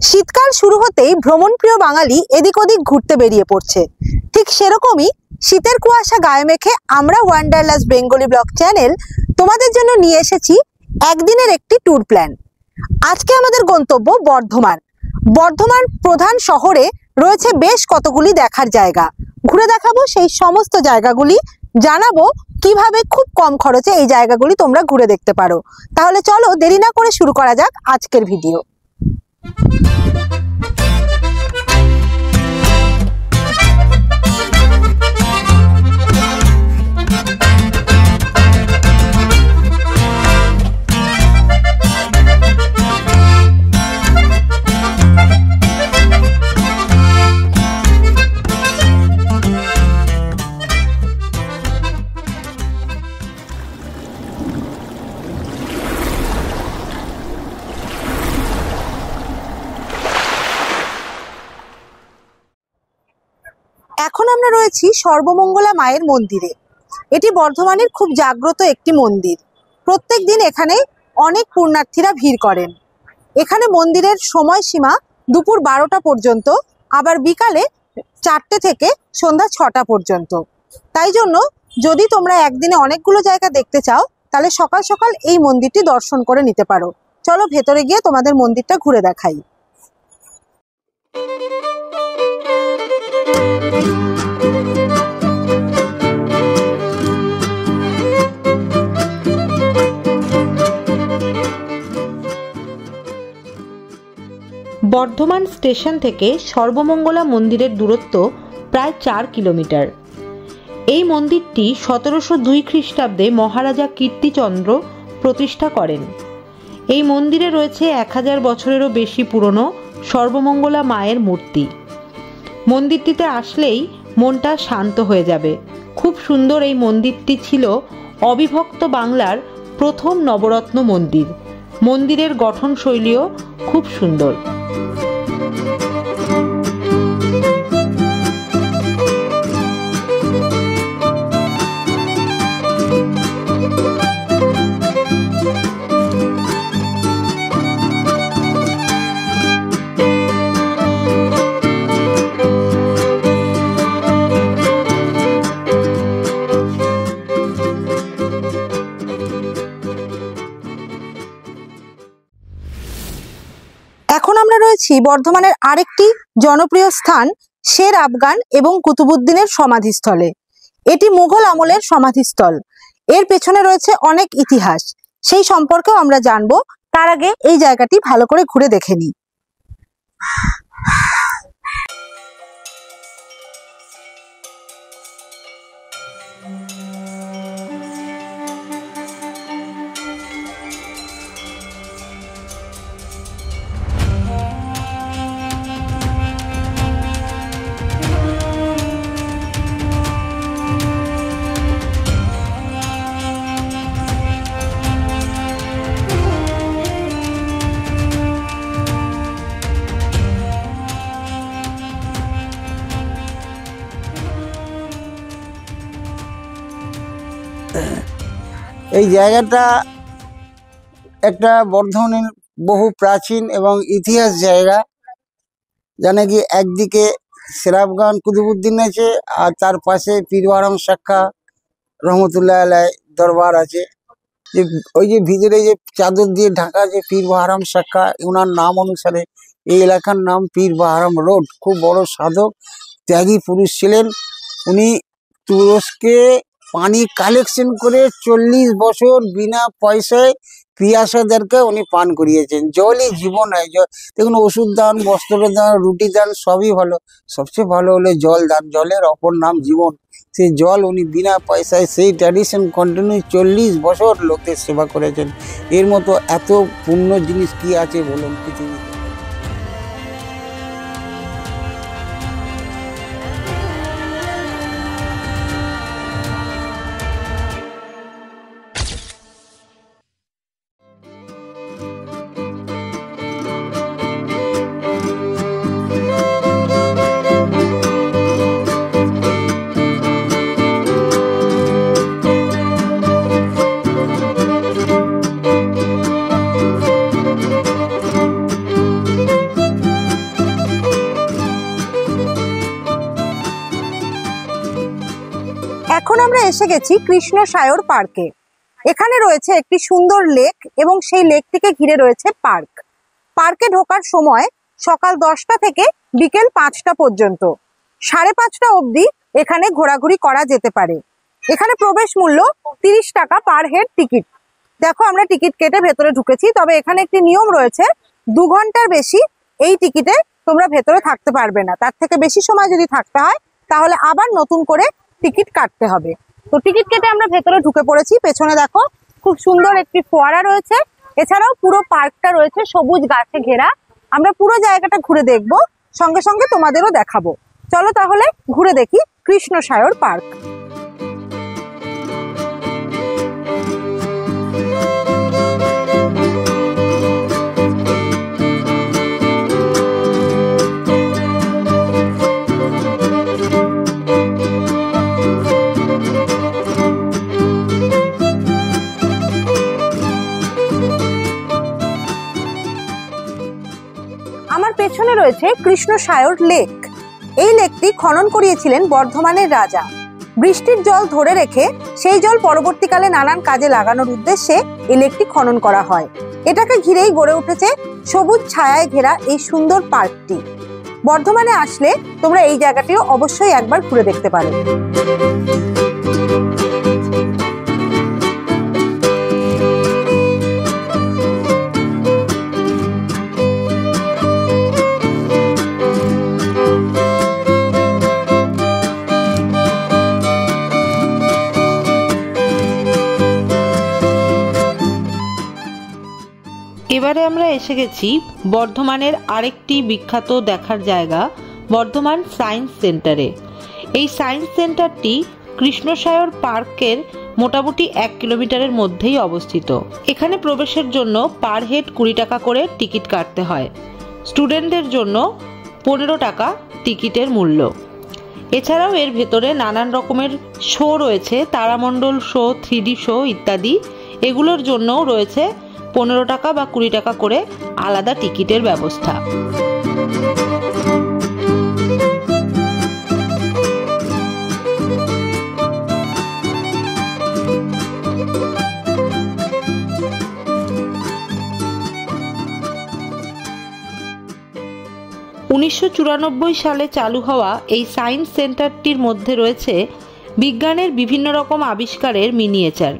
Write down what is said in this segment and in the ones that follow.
শীতকাল শুরু হতেই ভ্রমণপ্রিয় বাঙালি এদিক ওদিক ঘুরতে বেরিয়ে পড়ছে। ঠিক সেরকমই শীতের কুয়াশা গায়ে মেখে আমরা ওয়ান্ডারলাস্ট বেঙ্গলি ব্লগ চ্যানেল তোমাদের জন্য নিয়ে এসেছি একদিনের একটি ট্যুর প্ল্যান। আজকে আমাদের গন্তব্য বর্ধমান। বর্ধমান প্রধান শহরে রয়েছে বেশ কতগুলি দেখার জায়গা। ঘুরে দেখাবো সেই সমস্ত জায়গাগুলি, জানাবো কিভাবে খুব কম খরচে এই জায়গাগুলি তোমরা ঘুরে দেখতে পারো। তাহলে চলো দেরি না করে শুরু করা যাক আজকের ভিডিও। এখন আমরা রয়েছি সর্বমঙ্গলা মায়ের মন্দিরে। এটি বর্ধমানের খুব জাগ্রত একটি মন্দির। প্রত্যেক দিন এখানে অনেক পুণ্যার্থীরা ভিড় করেন। এখানে মন্দিরের সময়সীমা দুপুর 12টা পর্যন্ত, আবার বিকালে 4টে থেকে সন্ধ্যা 6টা পর্যন্ত। তাই জন্য যদি তোমরা একদিনে অনেকগুলো জায়গা দেখতে চাও তাহলে সকাল সকাল এই মন্দিরটি দর্শন করে নিতে পারো। চলো ভেতরে গিয়ে তোমাদের মন্দিরটা ঘুরে দেখাই। বর্ধমান স্টেশন থেকে সর্বমঙ্গলা মন্দিরের দূরত্ব প্রায় 4 কিলোমিটার। এই মন্দিরটি 1702 খ্রিস্টাব্দে মহারাজা কীর্তিচন্দ্র প্রতিষ্ঠা করেন। এই মন্দিরে রয়েছে 1000 বছরেরও বেশি পুরনো সর্বমঙ্গলা মায়ের মূর্তি। মন্দিরটিতে আসলেই মনটা শান্ত হয়ে যাবে। খুব সুন্দর এই মন্দিরটি ছিল অবিভক্ত বাংলার প্রথম নবরত্ন মন্দির। মন্দিরের গঠনশৈলীও খুব সুন্দর। এখন আমরা রয়েছি বর্ধমানের আরেকটি জনপ্রিয় স্থান শের আফগান এবং কুতুবুদ্দিনের সমাধিস্থলে। এটি মুঘল আমলের সমাধিস্থল। এর পেছনে রয়েছে অনেক ইতিহাস, সেই সম্পর্কেও আমরা জানবো। তার আগে এই জায়গাটি ভালো করে ঘুরে দেখে নিই। এই জায়গাটা একটা বর্ধমানের বহু প্রাচীন এবং ইতিহাস জায়গা। জানে কি একদিকে শেরাফগান কুতুবুদ্দিন আছে, আর তার পাশে পীর বাহারাম শাক্কা রহমতুল্লাহ আলাই দরবার আছে। যে ওই যে ভিতরে যে চাদর দিয়ে ঢাকা যে পীর বাহারাম শাক্কা, ওনার নাম অনুসারে এই এলাকার নাম পীর বাহারাম রোড। খুব বড় সাধক, ত্যাগী পুরুষ ছিলেন উনি। তুরস্কে পানি কালেকশন করে 40 বছর বিনা পয়সায় পিয়াসাদেরকে উনি পান করিয়েছেন। জলই জীবন হয়। দেখুন, ওষুধ দান, বস্ত্র দান, রুটি দান সবই ভালো, সবচেয়ে ভালো হলো জল দান। জলের অপর নাম জীবন। সেই জল উনি বিনা পয়সায়, সেই ট্র্যাডিশন কন্টিনিউ 40 বছর লোকের সেবা করেছেন। এর মতো এত পূর্ণ জিনিস কি আছে বলুন পৃথিবীতে। আমরা এসে গেছি কৃষ্ণসায়র পার্কে। এখানে রয়েছে একটি সুন্দর লেক এবং সেই লেকটিকে ঘিরে রয়েছে পার্ক। পার্কে ঢোকার সময় সকাল 10টা থেকে বিকেল 5টা পর্যন্ত, 5:30 অবধি এখানে ঘোরাঘুরি করা যেতে পারে। এখানে প্রবেশ মূল্য 30 টাকা পার হেড টিকিট। দেখো আমরা টিকিট কেটে ভেতরে ঢুকেছি, তবে এখানে একটি নিয়ম রয়েছে, 2 ঘন্টার বেশি এই টিকিটে তোমরা ভেতরে থাকতে পারবে না। তার থেকে বেশি সময় যদি থাকতে হয় তাহলে আবার নতুন করে টিকিট কাটতে হবে। তো টিকিট কেটে আমরা ভেতরে ঢুকে পড়েছি। পেছনে দেখো খুব সুন্দর একটি ফোয়ারা রয়েছে, এছাড়াও পুরো পার্কটা রয়েছে সবুজ গাছে ঘেরা। আমরা পুরো জায়গাটা ঘুরে দেখব, সঙ্গে সঙ্গে তোমাদেরও দেখাবো। চলো তাহলে ঘুরে দেখি কৃষ্ণসায়র পার্ক। আমার পেছনে রয়েছে কৃষ্ণসায়র লেক। এই লেকটি খনন করিয়েছিলেন বর্ধমানের রাজা। বৃষ্টির জল ধরে রেখে সেই জল পরবর্তীকালে নানান কাজে লাগানোর উদ্দেশ্যে এই লেকটি খনন করা হয়। এটাকে ঘিরেই গড়ে উঠেছে সবুজ ছায়ায় ঘেরা এই সুন্দর পার্কটি। বর্ধমানে আসলে তোমরা এই জায়গাটিও অবশ্যই একবার ঘুরে দেখতে পারো। এবারে আমরা এসে গেছি বর্ধমানের আরেকটি বিখ্যাত দেখার জায়গা, বর্ধমান সায়েন্স সেন্টারে। এই সায়েন্স সেন্টারটি কৃষ্ণসায়র পার্কের মোটামুটি 1 কিলোমিটারের মধ্যেই অবস্থিত। এখানে প্রবেশের জন্য পার হেড 20 টাকা করে টিকিট কাটতে হয়। স্টুডেন্টদের জন্য 15 টাকা টিকিটের মূল্য। এছাড়াও এর ভেতরে নানান রকমের শো রয়েছে, তারামণ্ডল শো, 3D শো ইত্যাদি। এগুলোর জন্যও রয়েছে 15 টাকা বা 20 টাকা করে আলাদা টিকিটের ব্যবস্থা। সালে চালু হওয়া এই সায়েন্স সেন্টারটির মধ্যে রয়েছে বিজ্ঞানের বিভিন্ন রকম আবিষ্কারের মিনিয়েচার।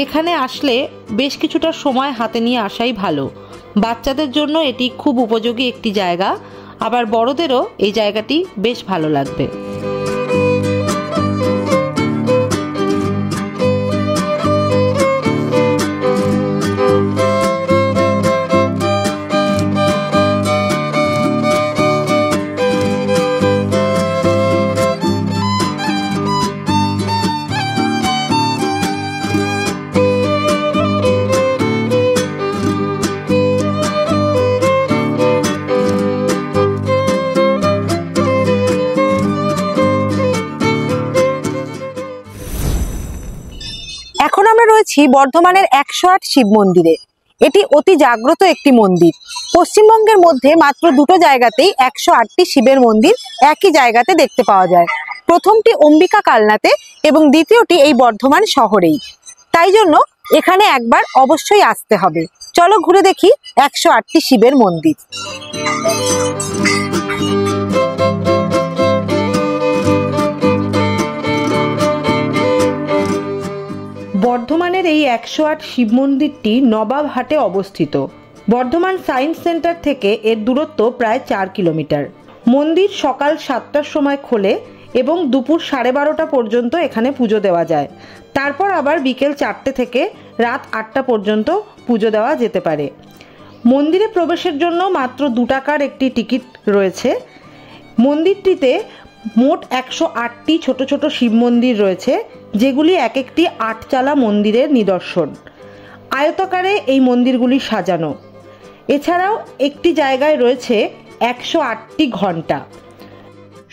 এখানে আসলে বেশ কিছুটা সময় হাতে নিয়ে আসাই ভালো। বাচ্চাদের জন্য এটি খুব উপযোগী একটি জায়গা, আবার বড়দেরও এই জায়গাটি বেশ ভালো লাগবে। এখন আমরা রয়েছি বর্ধমানের 108 শিব মন্দিরে। এটি অতি জাগ্রত একটি মন্দির। পশ্চিমবঙ্গের মধ্যে মাত্র 2টো জায়গাতেই 108টি শিবের মন্দির একই জায়গাতে দেখতে পাওয়া যায়। প্রথমটি অম্বিকা কালনাতে এবং দ্বিতীয়টি এই বর্ধমান শহরেই। তাই জন্য এখানে একবার অবশ্যই আসতে হবে। চলো ঘুরে দেখি 108টি শিবের মন্দির। বর্ধমানের এই 108 শিব মন্দিরটি নবাবহাটে অবস্থিত। বর্ধমান সায়েন্স সেন্টার থেকে এর দূরত্ব প্রায় 4 কিলোমিটার। মন্দির সকাল 7টার সময় খোলে এবং দুপুর 12:30 পর্যন্ত এখানে পুজো দেওয়া যায়। তারপর আবার বিকেল 4টে থেকে রাত 8টা পর্যন্ত পুজো দেওয়া যেতে পারে। মন্দিরে প্রবেশের জন্য মাত্র 2 টাকার একটি টিকিট রয়েছে। মন্দিরটিতে মোট 108টি ছোট ছোট শিব মন্দির রয়েছে, যেগুলি এক একটি 8চালা মন্দিরের নিদর্শন। আয়তাকারে এই মন্দিরগুলি সাজানো। এছাড়াও একটি জায়গায় রয়েছে 108টি ঘণ্টা।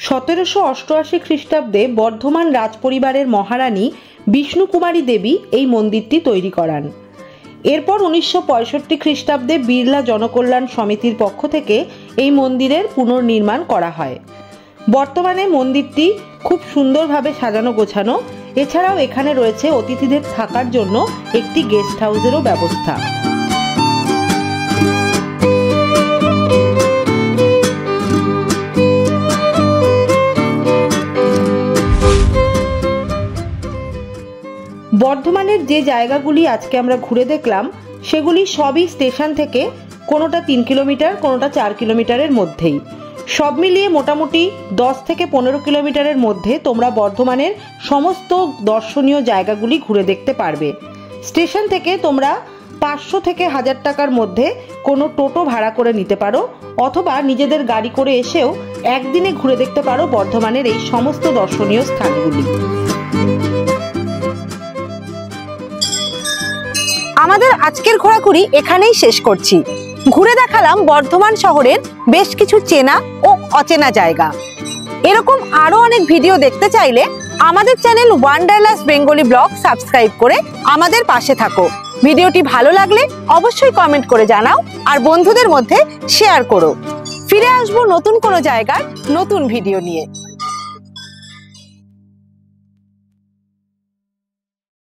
1788 খ্রিস্টাব্দে বর্ধমান রাজপরিবারের মহারানী বিষ্ণুকুমারী দেবী এই মন্দিরটি তৈরি করান। এরপর 1965 খ্রিস্টাব্দে বিড়লা জনকল্যাণ সমিতির পক্ষ থেকে এই মন্দিরের পুনর্নির্মাণ করা হয়। বর্তমানে মন্দিরটি খুব সুন্দরভাবে সাজানো গোছানো এছাড়াও এখানে রয়েছে অতিথিদের থাকার জন্য একটি গেস্ট হাউসেরও ব্যবস্থা। বর্ধমানের যে জায়গাগুলি আজকে আমরা ঘুরে দেখলাম সেগুলি সবই স্টেশন থেকে কোনোটা 3 কিলোমিটার, কোনোটা 4 কিলোমিটারের মধ্যেই। সব মিলিয়ে মোটামুটি 10 থেকে 15 কিলোমিটারের মধ্যে তোমরা বর্ধমানের সমস্ত দর্শনীয় জায়গাগুলি ঘুরে দেখতে পারবে। স্টেশন থেকে তোমরা 500 থেকে 1000 টাকার মধ্যে কোনো টোটো ভাড়া করে নিতে পারো, অথবা নিজেদের গাড়ি করে এসেও একদিনে ঘুরে দেখতে পারো বর্ধমানের এই সমস্ত দর্শনীয় স্থানগুলি। আমাদের আজকের ঘোরাঘুরি এখানেই শেষ করছি। ঘুরে দেখালাম বর্ধমান শহরের বেশ কিছু চেনা ও অচেনা জায়গা। এরকম আরো অনেক ভিডিও দেখতে চাইলে আমাদের channel wanderlust Bengali blog subscribe করে আমাদের পাশে থাকো। ভিডিওটি ভালো লাগলে অবশ্যই কমেন্ট করে জানাও আর বন্ধুদের মধ্যে শেয়ার করো। ফিরে আসবো নতুন কোনো জায়গার নতুন ভিডিও নিয়ে।